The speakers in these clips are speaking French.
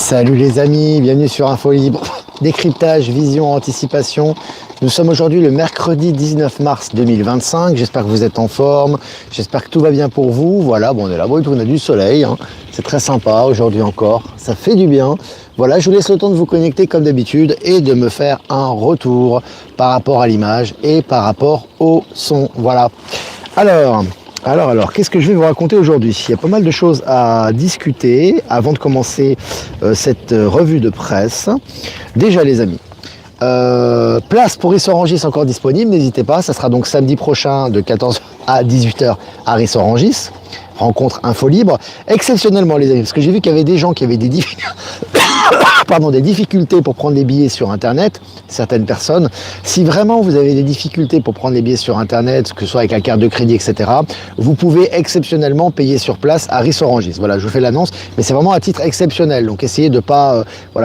Salut les amis, bienvenue sur Info Libre, décryptage, vision, anticipation. Nous sommes aujourd'hui le mercredi 19 mars 2025, j'espère que vous êtes en forme, j'espère que tout va bien pour vous. Voilà, bon on est là, bon, on a du soleil, hein. C'est très sympa aujourd'hui encore, ça fait du bien. Voilà, je vous laisse le temps de vous connecter comme d'habitude et de me faire un retour par rapport à l'image et par rapport au son. Voilà. Alors, qu'est-ce que je vais vous raconter aujourd'hui? Il y a pas mal de choses à discuter avant de commencer cette revue de presse. Déjà les amis, place pour Rissorangis encore disponible, n'hésitez pas, ça sera donc samedi prochain de 14h à 18h à Rissorangis. Rencontre Info Libre. Exceptionnellement les amis, parce que j'ai vu qu'il y avait des gens qui avaient des difficultés pour prendre les billets sur internet, certaines personnes. Si vraiment vous avez des difficultés pour prendre les billets sur internet, que ce soit avec la carte de crédit, etc., vous pouvez exceptionnellement payer sur place à Rissorangis. Voilà, je vous fais l'annonce, mais c'est vraiment à titre exceptionnel. Donc essayez de pas,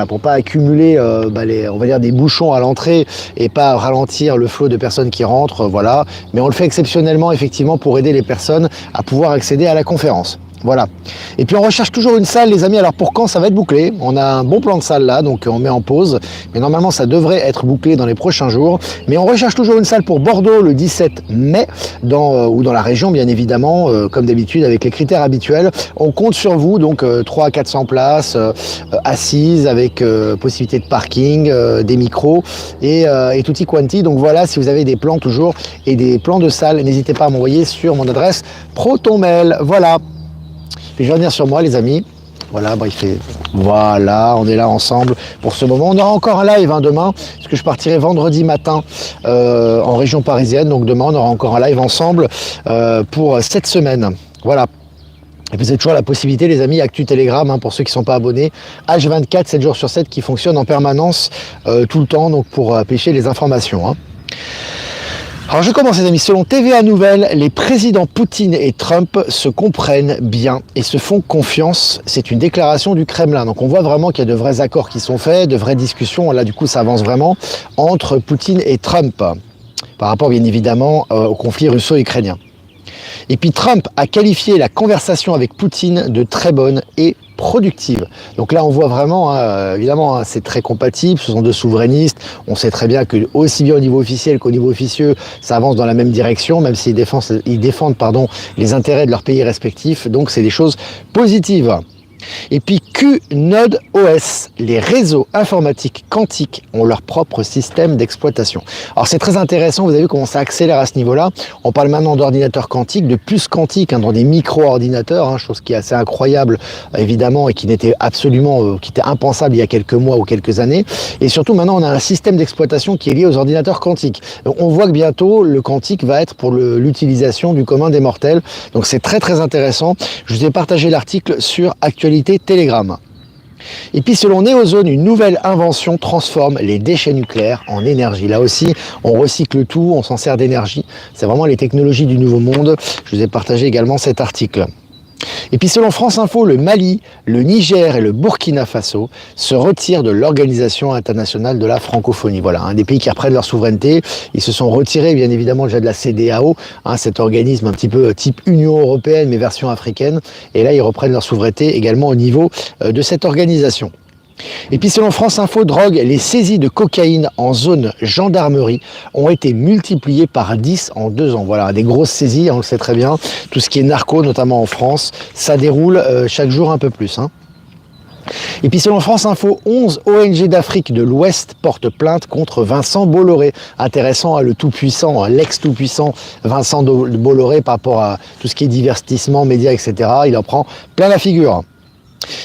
pour pas accumuler on va dire des bouchons à l'entrée et pas ralentir le flot de personnes qui rentrent, voilà. Mais on le fait exceptionnellement effectivement pour aider les personnes à pouvoir accéder à la conférence. Voilà. Et puis on recherche toujours une salle les amis, alors pour quand ça va être bouclé? On a un bon plan de salle là, donc on met en pause, mais normalement ça devrait être bouclé dans les prochains jours. Mais on recherche toujours une salle pour Bordeaux le 17 mai, ou dans la région bien évidemment, comme d'habitude avec les critères habituels. On compte sur vous, donc 300 à 400 places, assises, avec possibilité de parking, des micros et tutti quanti. Donc voilà, si vous avez des plans toujours et des plans de salle, n'hésitez pas à m'envoyer sur mon adresse ProtonMail. Voilà. Puis je vais revenir sur moi les amis, voilà, voilà, on est là ensemble pour ce moment. On aura encore un live demain, parce que je partirai vendredi matin en région parisienne, donc demain on aura encore un live ensemble pour cette semaine, voilà. Et puis c'est toujours la possibilité les amis, Actu Telegram, pour ceux qui ne sont pas abonnés, H24, 7 jours sur 7, qui fonctionne en permanence tout le temps, donc pour pêcher les informations. Alors je commence les amis, selon TVA Nouvelles, les présidents Poutine et Trump se comprennent bien et se font confiance. C'est une déclaration du Kremlin. Donc on voit vraiment qu'il y a de vrais accords qui sont faits, de vraies discussions. Là du coup ça avance vraiment entre Poutine et Trump par rapport bien évidemment au conflit russo-ukrainien. Et puis Trump a qualifié la conversation avec Poutine de très bonne et productive. Donc là on voit vraiment, évidemment, c'est très compatible, ce sont deux souverainistes, on sait très bien que aussi bien au niveau officiel qu'au niveau officieux, ça avance dans la même direction, même s'ils défendent les intérêts de leurs pays respectifs, donc c'est des choses positives. Et puis QNode OS, les réseaux informatiques quantiques ont leur propre système d'exploitation. Alors c'est très intéressant, vous avez vu comment ça accélère à ce niveau-là. On parle maintenant d'ordinateurs quantiques, de puces quantiques dans des micro-ordinateurs, chose qui est assez incroyable évidemment et qui n'était absolument, qui était impensable il y a quelques mois ou quelques années. Et surtout maintenant on a un système d'exploitation qui est lié aux ordinateurs quantiques. Donc, on voit que bientôt le quantique va être pour l'utilisation du commun des mortels. Donc c'est très très intéressant. Je vous ai partagé l'article sur Actualité Telegram. Et puis selon Neozone, une nouvelle invention transforme les déchets nucléaires en énergie. Là aussi, on recycle tout, on s'en sert d'énergie. C'est vraiment les technologies du nouveau monde. Je vous ai partagé également cet article. Et puis selon France Info, le Mali, le Niger et le Burkina Faso se retirent de l'Organisation internationale de la francophonie. Voilà, des pays qui reprennent leur souveraineté. Ils se sont retirés bien évidemment déjà de la CEDEAO, cet organisme un petit peu type Union européenne mais version africaine. Et là, ils reprennent leur souveraineté également au niveau de cette organisation. Et puis selon France Info Drogue, les saisies de cocaïne en zone gendarmerie ont été multipliées par 10 en 2 ans. Voilà, des grosses saisies, on le sait très bien. Tout ce qui est narco, notamment en France, ça déroule chaque jour un peu plus. Et puis selon France Info, 11 ONG d'Afrique de l'Ouest portent plainte contre Vincent Bolloré. Intéressant, le tout-puissant, l'ex-tout-puissant Vincent Bolloré par rapport à tout ce qui est divertissement, médias, etc. Il en prend plein la figure.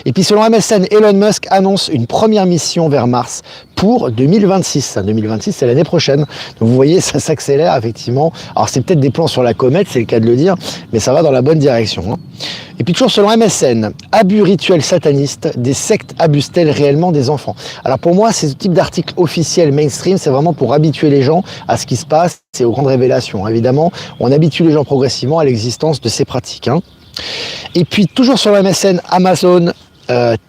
Et puis selon MSN, Elon Musk annonce une première mission vers Mars pour 2026. 2026, c'est l'année prochaine. Donc vous voyez, ça s'accélère effectivement. Alors c'est peut-être des plans sur la comète, c'est le cas de le dire, mais ça va dans la bonne direction. Et puis toujours selon MSN, abus rituels satanistes, des sectes abusent-elles réellement des enfants? Alors pour moi, ce type d'article officiel mainstream, c'est vraiment pour habituer les gens à ce qui se passe et aux grandes révélations. Évidemment, on habitue les gens progressivement à l'existence de ces pratiques. Et puis toujours sur la MSN, Amazon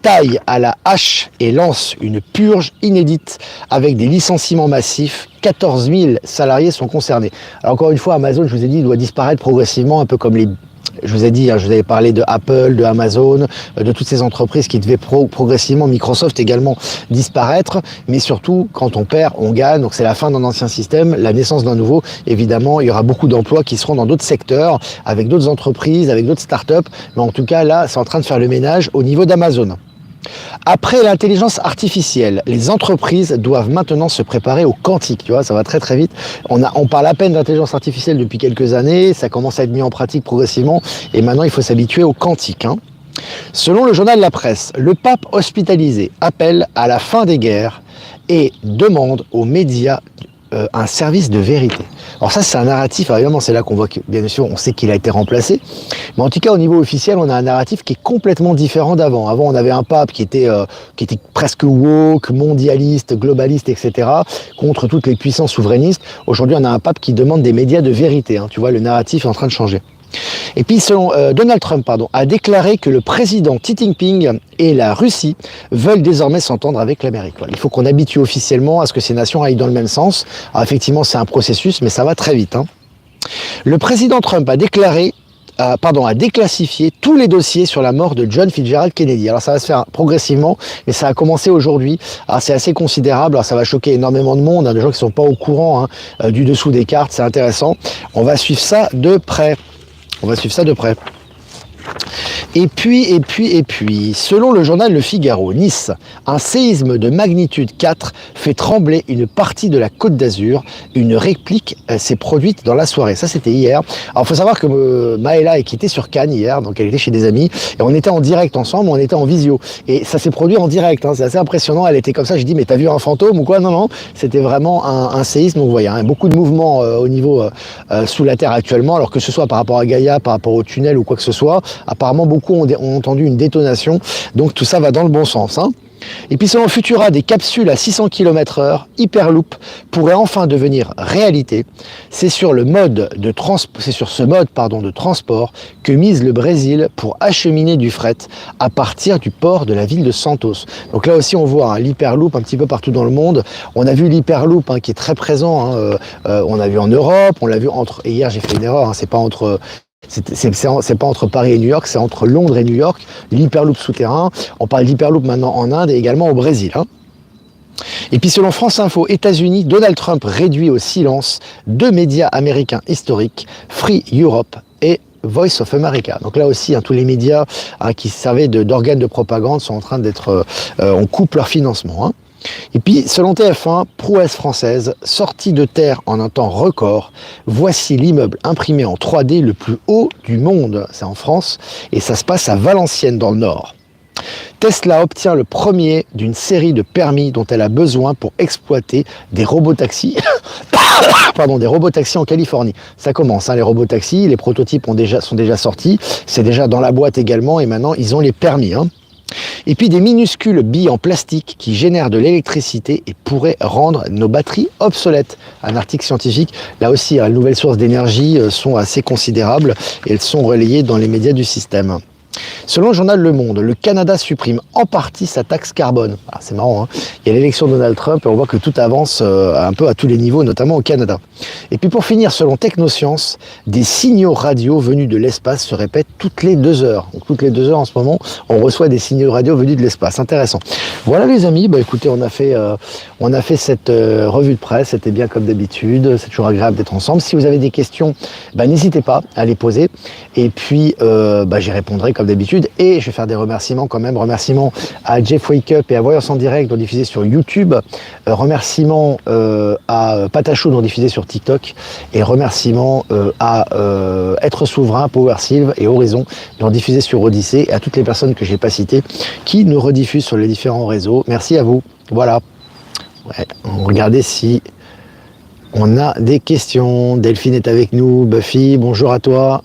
taille à la hache et lance une purge inédite avec des licenciements massifs. 14 000 salariés sont concernés. Alors encore une fois, Amazon, je vous ai dit, doit disparaître progressivement, un peu comme Je vous ai dit, je vous avais parlé de Apple, de Amazon, de toutes ces entreprises qui devaient progressivement, Microsoft également, disparaître. Mais surtout, quand on perd, on gagne. Donc c'est la fin d'un ancien système, la naissance d'un nouveau. Évidemment, il y aura beaucoup d'emplois qui seront dans d'autres secteurs, avec d'autres entreprises, avec d'autres startups. Mais en tout cas, là, c'est en train de faire le ménage au niveau d'Amazon. Après l'intelligence artificielle, les entreprises doivent maintenant se préparer au quantique. Tu vois, ça va très très vite. On parle à peine d'intelligence artificielle depuis quelques années, ça commence à être mis en pratique progressivement, et maintenant il faut s'habituer au quantique. Selon le journal La Presse, le pape hospitalisé appelle à la fin des guerres et demande aux médias un service de vérité. Alors ça, c'est un narratif, alors évidemment c'est là qu'on voit que, bien sûr, on sait qu'il a été remplacé, mais en tout cas au niveau officiel, on a un narratif qui est complètement différent d'avant. Avant, on avait un pape qui était presque woke, mondialiste, globaliste, etc., contre toutes les puissances souverainistes. Aujourd'hui, on a un pape qui demande des médias de vérité. Tu vois, le narratif est en train de changer. Et puis selon Donald Trump a déclaré que le président Xi Jinping et la Russie veulent désormais s'entendre avec l'Amérique. Voilà. Il faut qu'on habitue officiellement à ce que ces nations aillent dans le même sens. Alors effectivement, c'est un processus, mais ça va très vite. Le président Trump a déclassifié tous les dossiers sur la mort de John Fitzgerald Kennedy. Alors ça va se faire progressivement, mais ça a commencé aujourd'hui. Alors c'est assez considérable, alors ça va choquer énormément de monde, des gens qui ne sont pas au courant du dessous des cartes, c'est intéressant. On va suivre ça de près. Et puis, selon le journal Le Figaro, Nice, un séisme de magnitude 4 fait trembler une partie de la Côte d'Azur. Une réplique s'est produite dans la soirée. Ça, c'était hier. Alors, il faut savoir que Maëla qui était sur Cannes hier, donc elle était chez des amis, et on était en direct ensemble, on était en visio. Et ça s'est produit en direct, c'est assez impressionnant. Elle était comme ça, j'ai dit, mais t'as vu un fantôme ou quoi? Non, c'était vraiment un séisme. Donc, vous voyez, beaucoup de mouvements au niveau sous la terre actuellement, alors que ce soit par rapport à Gaïa, par rapport au tunnel ou quoi que ce soit. Apparemment, beaucoup ont entendu une détonation, donc tout ça va dans le bon sens. Et puis selon Futura, des capsules à 600 km/h, Hyperloop, pourraient enfin devenir réalité. C'est sur ce mode de transport que mise le Brésil pour acheminer du fret à partir du port de la ville de Santos. Donc là aussi on voit l'Hyperloop un petit peu partout dans le monde. On a vu l'Hyperloop qui est très présent, on a vu en Europe, on l'a vu et hier j'ai fait une erreur, c'est pas entre... C'est pas entre Paris et New York, c'est entre Londres et New York, l'Hyperloop souterrain. On parle d'Hyperloop maintenant en Inde et également au Brésil. Et puis selon France Info, États-Unis, Donald Trump réduit au silence 2 médias américains historiques, Free Europe et Voice of America. Donc là aussi, tous les médias qui servaient d'organes de propagande sont en train d'être... on coupe leur financement. Et puis, selon TF1, prouesse française, sortie de terre en un temps record, voici l'immeuble imprimé en 3D le plus haut du monde. C'est en France et ça se passe à Valenciennes dans le Nord. Tesla obtient le premier d'une série de permis dont elle a besoin pour exploiter des robotaxis. Des robotaxis en Californie. Ça commence, les robotaxis, les prototypes sont déjà sortis, c'est déjà dans la boîte également et maintenant ils ont les permis. Et puis des minuscules billes en plastique qui génèrent de l'électricité et pourraient rendre nos batteries obsolètes. Un article scientifique, là aussi, les nouvelles sources d'énergie sont assez considérables et elles sont relayées dans les médias du système. Selon le journal Le Monde, le Canada supprime en partie sa taxe carbone. C'est marrant, il y a l'élection de Donald Trump et on voit que tout avance un peu à tous les niveaux, notamment au Canada. Et puis pour finir, selon Technosciences, des signaux radio venus de l'espace se répètent toutes les 2 heures. Donc toutes les 2 heures en ce moment, on reçoit des signaux radio venus de l'espace. Intéressant. Voilà les amis, écoutez, on a fait cette revue de presse, c'était bien comme d'habitude, c'est toujours agréable d'être ensemble. Si vous avez des questions, n'hésitez pas à les poser et puis j'y répondrai comme d'habitude, et je vais faire des remerciements quand même, remerciements à Jeff Wake Up et à Voyance en direct, dont diffusé sur YouTube, remerciements à Patachou, dont diffusé sur TikTok, et remerciements à Être Souverain, Power Sylve et Horizon, dont diffusé sur Odyssée, et à toutes les personnes que j'ai pas citées, qui nous rediffusent sur les différents réseaux. Merci à vous. Voilà. Regardez si on a des questions. Delphine est avec nous. Buffy, bonjour à toi.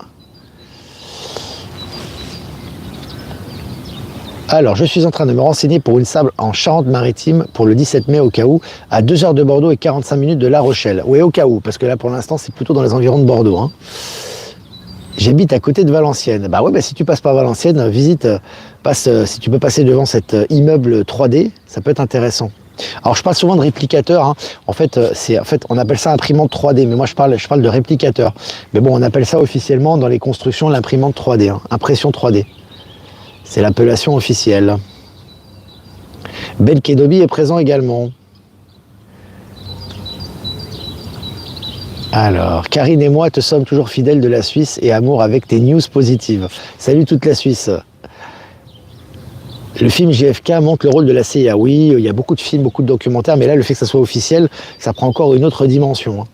Alors, je suis en train de me renseigner pour une sable en Charente-Maritime pour le 17 mai au cas où, à 2 heures de Bordeaux et 45 minutes de La Rochelle. Oui, au cas où, parce que là, pour l'instant, c'est plutôt dans les environs de Bordeaux. J'habite à côté de Valenciennes. Si tu passes par Valenciennes, si tu peux passer devant cet immeuble 3D, ça peut être intéressant. Alors je parle souvent de réplicateur, hein. En fait, on appelle ça imprimante 3D, mais moi je parle de réplicateur. Mais bon, on appelle ça officiellement dans les constructions l'imprimante 3D, hein. Impression 3D. C'est l'appellation officielle. Belkedobi est présent également. Alors, Karine et moi te sommes toujours fidèles de la Suisse et amour avec tes news positives. Salut toute la Suisse. Le film JFK montre le rôle de la CIA. Oui, il y a beaucoup de films, beaucoup de documentaires, mais là, le fait que ça soit officiel, ça prend encore une autre dimension, hein.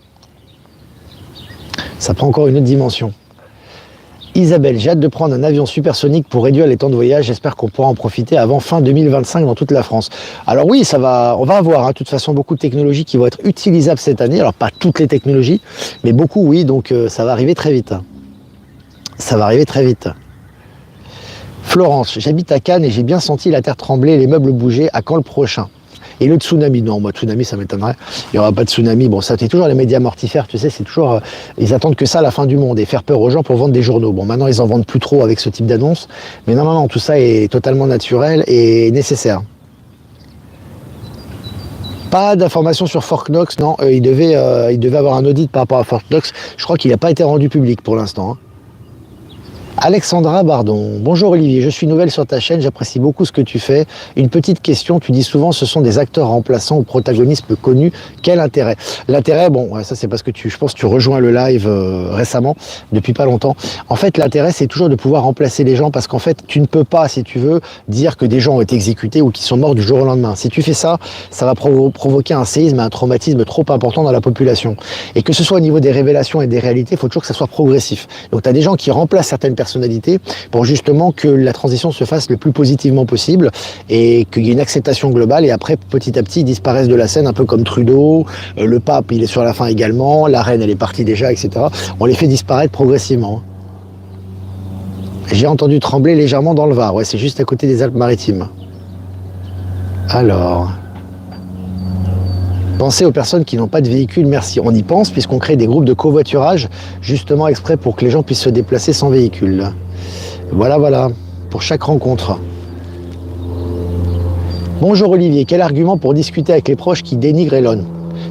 Ça prend encore une autre dimension. Isabelle, j'ai hâte de prendre un avion supersonique pour réduire les temps de voyage. J'espère qu'on pourra en profiter avant fin 2025 dans toute la France. Alors oui, on va avoir, hein, de toute façon, beaucoup de technologies qui vont être utilisables cette année. Alors pas toutes les technologies, mais beaucoup, oui. Donc ça va arriver très vite. Ça va arriver très vite. Florence, j'habite à Cannes et j'ai bien senti la terre trembler, les meubles bouger. À quand le prochain? Et le tsunami, non, moi, tsunami, ça m'étonnerait. Il n'y aura pas de tsunami. Bon, ça, c'est toujours les médias mortifères, tu sais, c'est toujours... ils attendent que ça à la fin du monde et faire peur aux gens pour vendre des journaux. Bon, maintenant, ils en vendent plus trop avec ce type d'annonce. Mais non, non, non, tout ça est totalement naturel et nécessaire. Pas d'informations sur Fort Knox, non. Il devait avoir un audit par rapport à Fort Knox. Je crois qu'il n'a pas été rendu public pour l'instant, hein. Alexandra Bardon, bonjour Olivier, je suis nouvelle sur ta chaîne, j'apprécie beaucoup ce que tu fais. Une petite question, tu dis souvent ce sont des acteurs remplaçants ou protagonistes peu connus, quel intérêt? L'intérêt, bon, ça c'est parce que je pense que tu rejoins le live récemment, depuis pas longtemps. En fait, l'intérêt c'est toujours de pouvoir remplacer les gens parce qu'en fait, tu ne peux pas, si tu veux, dire que des gens ont été exécutés ou qu'ils sont morts du jour au lendemain. Si tu fais ça, ça va provoquer un séisme, un traumatisme trop important dans la population. Et que ce soit au niveau des révélations et des réalités, il faut toujours que ça soit progressif. Donc tu as des gens qui remplacent certaines personnalités pour justement que la transition se fasse le plus positivement possible et qu'il y ait une acceptation globale et après petit à petit ils disparaissent de la scène un peu comme Trudeau, le pape il est sur la fin également, la reine elle est partie déjà, etc. On les fait disparaître progressivement. J'ai entendu trembler légèrement dans le Var, ouais, c'est juste à côté des Alpes-Maritimes. Alors... Pensez aux personnes qui n'ont pas de véhicule, merci. On y pense puisqu'on crée des groupes de covoiturage justement exprès pour que les gens puissent se déplacer sans véhicule. Voilà, voilà, pour chaque rencontre. Bonjour Olivier, quel argument pour discuter avec les proches qui dénigrent Elon?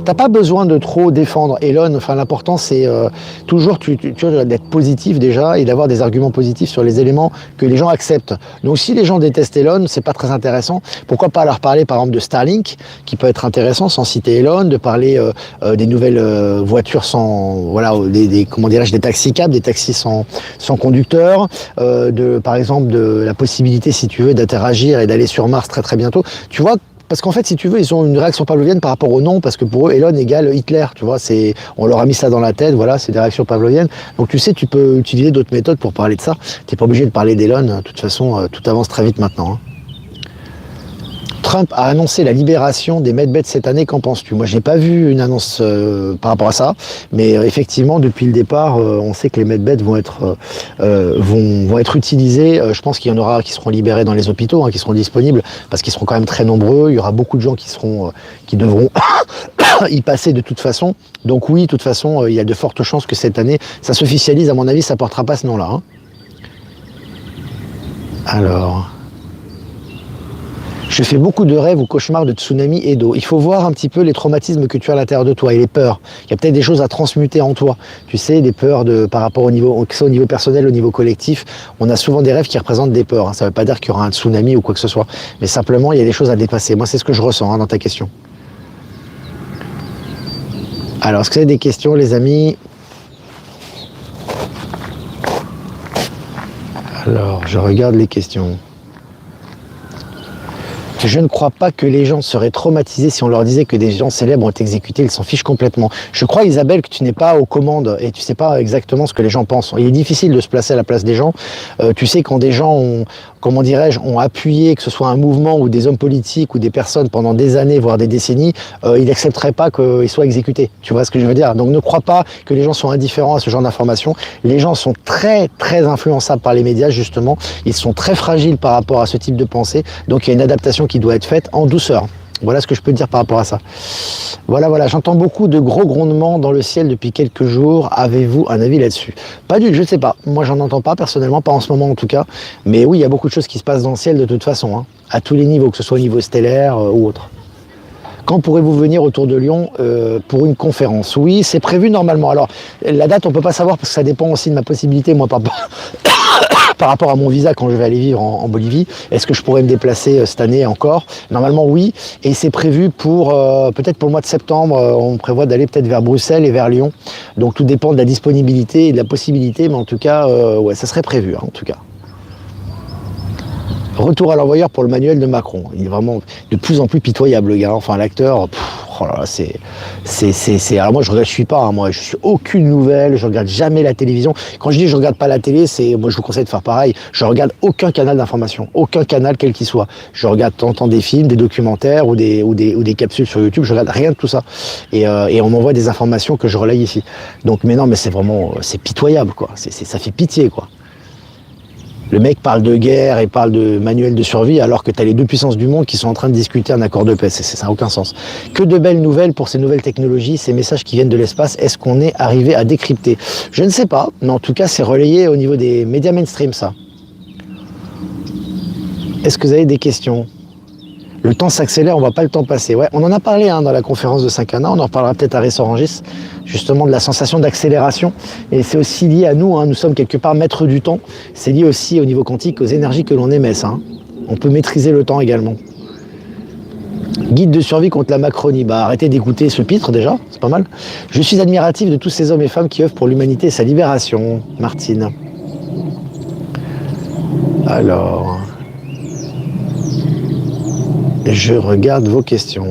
T'as pas besoin de trop défendre Elon, enfin l'important c'est toujours d'être positif déjà et d'avoir des arguments positifs sur les éléments que les gens acceptent. Donc si les gens détestent Elon, c'est pas très intéressant. Pourquoi pas leur parler par exemple de Starlink, qui peut être intéressant sans citer Elon, de parler des nouvelles voitures sans, voilà, comment dirais-je, des taxicabs, des taxis sans conducteur, par exemple de la possibilité, si tu veux, d'interagir et d'aller sur Mars très très bientôt. Tu vois. Parce qu'en fait, si tu veux, ils ont une réaction pavlovienne par rapport au nom, parce que pour eux, Elon égale Hitler, tu vois, on leur a mis ça dans la tête, voilà, c'est des réactions pavloviennes. Donc tu sais, tu peux utiliser d'autres méthodes pour parler de ça. Tu n'es pas obligé de parler d'Elon, de toute façon, tout avance très vite maintenant, hein. Trump a annoncé la libération des medbeds cette année, qu'en penses-tu? Moi, je n'ai pas vu une annonce par rapport à ça, mais effectivement, depuis le départ, on sait que les medbeds vont être utilisés. Je pense qu'il y en aura qui seront libérés dans les hôpitaux, hein, qui seront disponibles, parce qu'ils seront quand même très nombreux. Il y aura beaucoup de gens qui devront y passer de toute façon. Donc oui, de toute façon, il y a de fortes chances que cette année, ça s'officialise. À mon avis, ça ne portera pas ce nom-là, hein. Alors... Je fais beaucoup de rêves ou cauchemars de tsunami et d'eau. Il faut voir un petit peu les traumatismes que tu as à l'intérieur de toi et les peurs. Il y a peut-être des choses à transmuter en toi. Tu sais, des peurs par rapport au niveau, que ce soit au niveau personnel, au niveau collectif. On a souvent des rêves qui représentent des peurs, hein. Ça ne veut pas dire qu'il y aura un tsunami ou quoi que ce soit. Mais simplement, il y a des choses à dépasser. Moi, c'est ce que je ressens, hein, dans ta question. Alors, est-ce que vous avez des questions, les amis? Alors, je regarde les questions. Je ne crois pas que les gens seraient traumatisés si on leur disait que des gens célèbres ont été exécutés, ils s'en fichent complètement. Je crois, Isabelle, que tu n'es pas aux commandes et tu ne sais pas exactement ce que les gens pensent. Il est difficile de se placer à la place des gens. Tu sais, quand des gens ont, comment dirais-je, ont appuyé, que ce soit un mouvement ou des hommes politiques ou des personnes pendant des années, voire des décennies, ils n'accepteraient pas qu'ils soient exécutés. Tu vois ce que je veux dire? Donc ne crois pas que les gens sont indifférents à ce genre d'informations. Les gens sont très, très influençables par les médias, justement. Ils sont très fragiles par rapport à ce type de pensée. Donc il y a une adaptation qui doit être faite en douceur. Voilà ce que je peux te dire par rapport à ça. Voilà, voilà, j'entends beaucoup de gros grondements dans le ciel depuis quelques jours. Avez-vous un avis là-dessus? Pas du tout, je ne sais pas. Moi, j'en entends pas personnellement, pas en ce moment en tout cas. Mais oui, il y a beaucoup de choses qui se passent dans le ciel de toute façon, hein, à tous les niveaux, que ce soit au niveau stellaire ou autre. Quand pourrez-vous venir autour de Lyon pour une conférence? Oui, c'est prévu normalement. Alors, la date, on ne peut pas savoir parce que ça dépend aussi de ma possibilité, moi, par rapport à mon visa quand je vais aller vivre en Bolivie. Est-ce que je pourrais me déplacer cette année encore? Normalement, oui. Et c'est prévu pour peut-être pour le mois de septembre. On prévoit d'aller peut-être vers Bruxelles et vers Lyon. Donc, tout dépend de la disponibilité et de la possibilité. Mais en tout cas, ouais, ça serait prévu, hein, en tout cas. Retour à l'envoyeur pour le manuel de Macron. Il est vraiment de plus en plus pitoyable, le gars. Enfin, l'acteur, oh là là, alors moi, je suis pas, hein, moi, je suis aucune nouvelle, je regarde jamais la télévision. Quand je dis je regarde pas la télé, moi, je vous conseille de faire pareil. Je regarde aucun canal d'information, aucun canal quel qu'il soit. Je regarde de temps en temps des films, des documentaires ou des capsules sur YouTube. Je regarde rien de tout ça. Et on m'envoie des informations que je relaye ici. Donc, mais non, mais c'est vraiment, c'est pitoyable, quoi. Ça fait pitié, quoi. Le mec parle de guerre et parle de manuel de survie alors que tu as les deux puissances du monde qui sont en train de discuter un accord de paix. Ça n'a aucun sens. Que de belles nouvelles pour ces nouvelles technologies, ces messages qui viennent de l'espace. Est-ce qu'on est arrivé à décrypter? Je ne sais pas, mais en tout cas, c'est relayé au niveau des médias mainstream, ça. Est-ce que vous avez des questions? Le temps s'accélère, on ne voit pas le temps passer. Ouais, on en a parlé dans la conférence de Saint-Cana, on en reparlera peut-être à Rissorangis, justement de la sensation d'accélération. Et c'est aussi lié à nous, nous sommes quelque part maîtres du temps. C'est lié aussi au niveau quantique, aux énergies que l'on émet, ça. On peut maîtriser le temps également. Guide de survie contre la Macronie. Bah, arrêtez d'écouter ce pitre déjà, c'est pas mal. Je suis admiratif de tous ces hommes et femmes qui œuvrent pour l'humanité et sa libération. Martine. Alors... je regarde vos questions.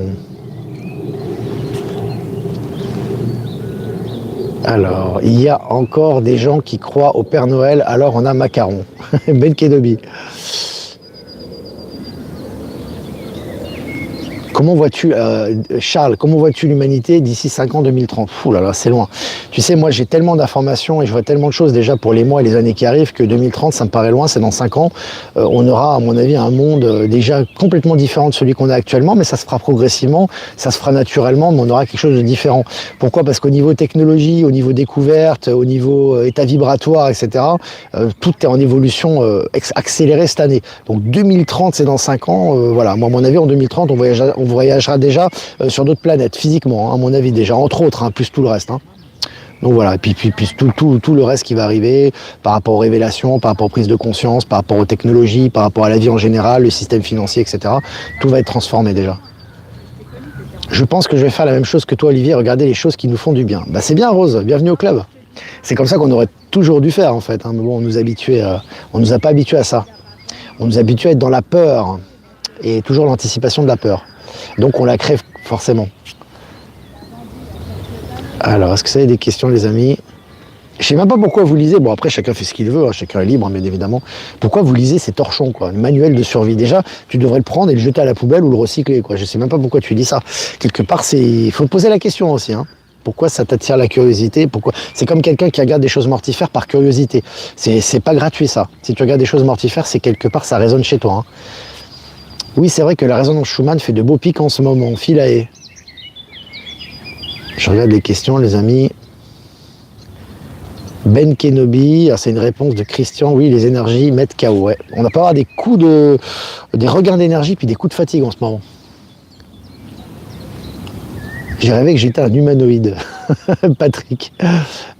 Alors, il y a encore des gens qui croient au Père Noël, alors on a Macaron. Ben Kedobi. Comment vois-tu, Charles, comment vois-tu l'humanité d'ici 5 ans, 2030? Ouh là là, c'est loin. Tu sais, moi j'ai tellement d'informations et je vois tellement de choses déjà pour les mois et les années qui arrivent que 2030, ça me paraît loin, c'est dans 5 ans. On aura, à mon avis, un monde déjà complètement différent de celui qu'on a actuellement, mais ça se fera progressivement, ça se fera naturellement, mais on aura quelque chose de différent. Pourquoi? Parce qu'au niveau technologie, au niveau découverte, au niveau état vibratoire, etc., tout est en évolution accélérée cette année. Donc 2030, c'est dans 5 ans. Voilà, moi à mon avis, en 2030, on voyagera déjà sur d'autres planètes, physiquement, à mon avis déjà, entre autres, plus tout le reste. Donc voilà, et puis tout le reste qui va arriver par rapport aux révélations, par rapport aux prises de conscience, par rapport aux technologies, par rapport à la vie en général, le système financier, etc. Tout va être transformé déjà. Je pense que je vais faire la même chose que toi, Olivier, regarder les choses qui nous font du bien. Bah c'est bien, Rose, bienvenue au club. C'est comme ça qu'on aurait toujours dû faire, en fait. Mais bon, on nous a pas habitués à ça. On nous a habitués à être dans la peur, et toujours l'anticipation de la peur. Donc on la crève forcément. Alors, est-ce que ça a des questions, les amis? Je sais même pas pourquoi vous lisez. Bon, après, chacun fait ce qu'il veut, chacun est libre, bien évidemment. Pourquoi vous lisez ces torchons, quoi? Le manuel de survie. Déjà, tu devrais le prendre et le jeter à la poubelle ou le recycler, quoi. Je sais même pas pourquoi tu lis ça. Quelque part, il faut poser la question aussi, Pourquoi ça t'attire la curiosité? Pourquoi? C'est comme quelqu'un qui regarde des choses mortifères par curiosité. C'est pas gratuit, ça. Si tu regardes des choses mortifères, c'est quelque part, ça résonne chez toi, Oui, c'est vrai que la résonance Schumann fait de beaux pics en ce moment. Philae. Je regarde les questions, les amis. Ben Kenobi, c'est une réponse de Christian. Oui, les énergies mettent KO. Ouais. On n'a pas avoir des regains d'énergie puis des coups de fatigue en ce moment. J'ai rêvé que j'étais un humanoïde. Patrick. Oh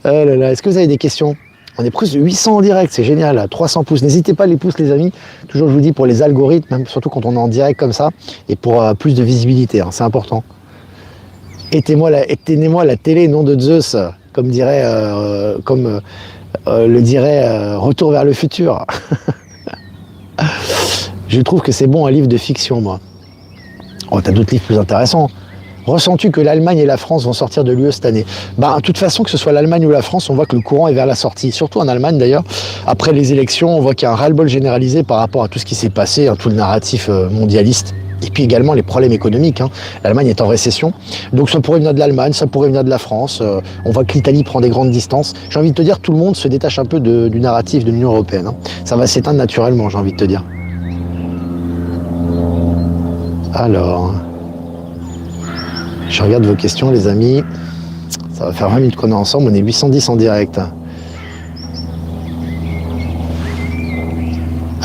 là là. Est-ce que vous avez des questions? On est plus de 800 en direct, c'est génial, 300 pouces. N'hésitez pas à les pouces, les amis. Toujours, je vous dis, pour les algorithmes, même surtout quand on est en direct comme ça, et pour plus de visibilité, c'est important. Éteignez-moi la télé, nom de Zeus, comme le dirait Retour vers le futur. Je trouve que c'est bon un livre de fiction, moi. Oh, t'as d'autres livres plus intéressants. Ressens-tu que l'Allemagne et la France vont sortir de l'UE cette année? De toute façon, que ce soit l'Allemagne ou la France, on voit que le courant est vers la sortie. Surtout en Allemagne d'ailleurs. Après les élections, on voit qu'il y a un ras-le-bol généralisé par rapport à tout ce qui s'est passé, tout le narratif mondialiste. Et puis également les problèmes économiques. L'Allemagne est en récession. Donc ça pourrait venir de l'Allemagne, ça pourrait venir de la France. On voit que l'Italie prend des grandes distances. J'ai envie de te dire, tout le monde se détache un peu du narratif de l'Union européenne. Ça va s'éteindre naturellement, j'ai envie de te dire. Alors... je regarde vos questions, les amis. Ça va faire 20 minutes qu'on est ensemble. On est 810 en direct.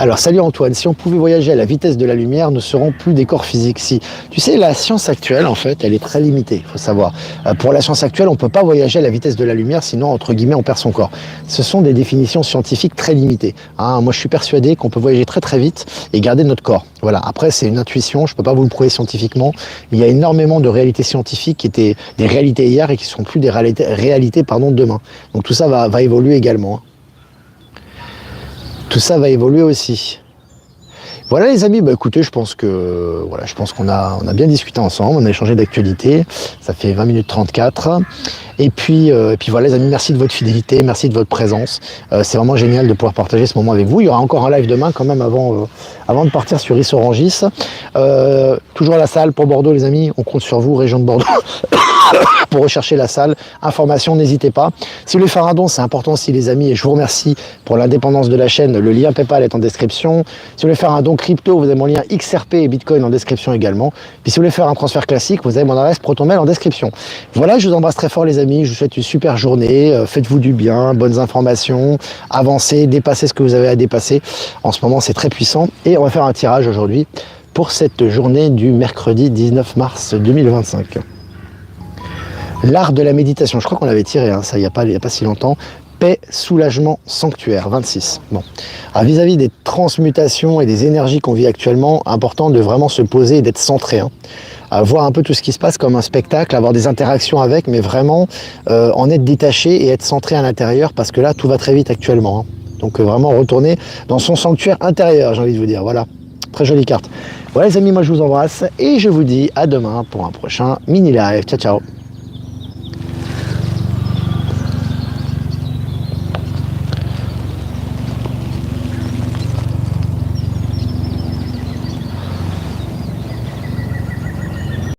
Alors, salut Antoine, si on pouvait voyager à la vitesse de la lumière, nous serons plus des corps physiques. Si, tu sais, la science actuelle, en fait, elle est très limitée, il faut savoir. Pour la science actuelle, on ne peut pas voyager à la vitesse de la lumière, sinon, entre guillemets, on perd son corps. Ce sont des définitions scientifiques très limitées. Hein. Moi, je suis persuadé qu'on peut voyager très très vite et garder notre corps. Voilà. Après, c'est une intuition, je ne peux pas vous le prouver scientifiquement. Il y a énormément de réalités scientifiques qui étaient des réalités hier et qui ne seront plus des réalités demain. Donc tout ça va évoluer également. Tout ça va évoluer aussi. Voilà les amis, bah écoutez, je pense qu'on a bien discuté ensemble, on a échangé d'actualité, ça fait 20 minutes 34. Et puis voilà les amis, merci de votre fidélité, merci de votre présence. C'est vraiment génial de pouvoir partager ce moment avec vous. Il y aura encore un live demain quand même avant de partir sur Ris-Orangis. Toujours à la salle pour Bordeaux les amis, on compte sur vous, région de Bordeaux. Pour rechercher la salle, information, n'hésitez pas. Si vous voulez faire un don, c'est important aussi les amis, et je vous remercie pour l'indépendance de la chaîne, le lien PayPal est en description. Si vous voulez faire un don crypto, vous avez mon lien XRP et Bitcoin en description également. Puis si vous voulez faire un transfert classique, vous avez mon adresse ProtonMail en description. Voilà, je vous embrasse très fort les amis, je vous souhaite une super journée, faites-vous du bien, bonnes informations, avancez, dépassez ce que vous avez à dépasser. En ce moment, c'est très puissant et on va faire un tirage aujourd'hui pour cette journée du mercredi 19 mars 2025. L'art de la méditation, je crois qu'on l'avait tiré, hein, ça il n'y a pas si longtemps. Paix, soulagement, sanctuaire, 26. Bon. Alors vis-à-vis des transmutations et des énergies qu'on vit actuellement, important de vraiment se poser et d'être centré. Hein. Voir un peu tout ce qui se passe comme un spectacle, avoir des interactions avec, mais vraiment en être détaché et être centré à l'intérieur, parce que là, tout va très vite actuellement. Hein. Donc vraiment retourner dans son sanctuaire intérieur, j'ai envie de vous dire. Voilà, très jolie carte. Voilà les amis, moi je vous embrasse et je vous dis à demain pour un prochain mini live. Ciao, ciao.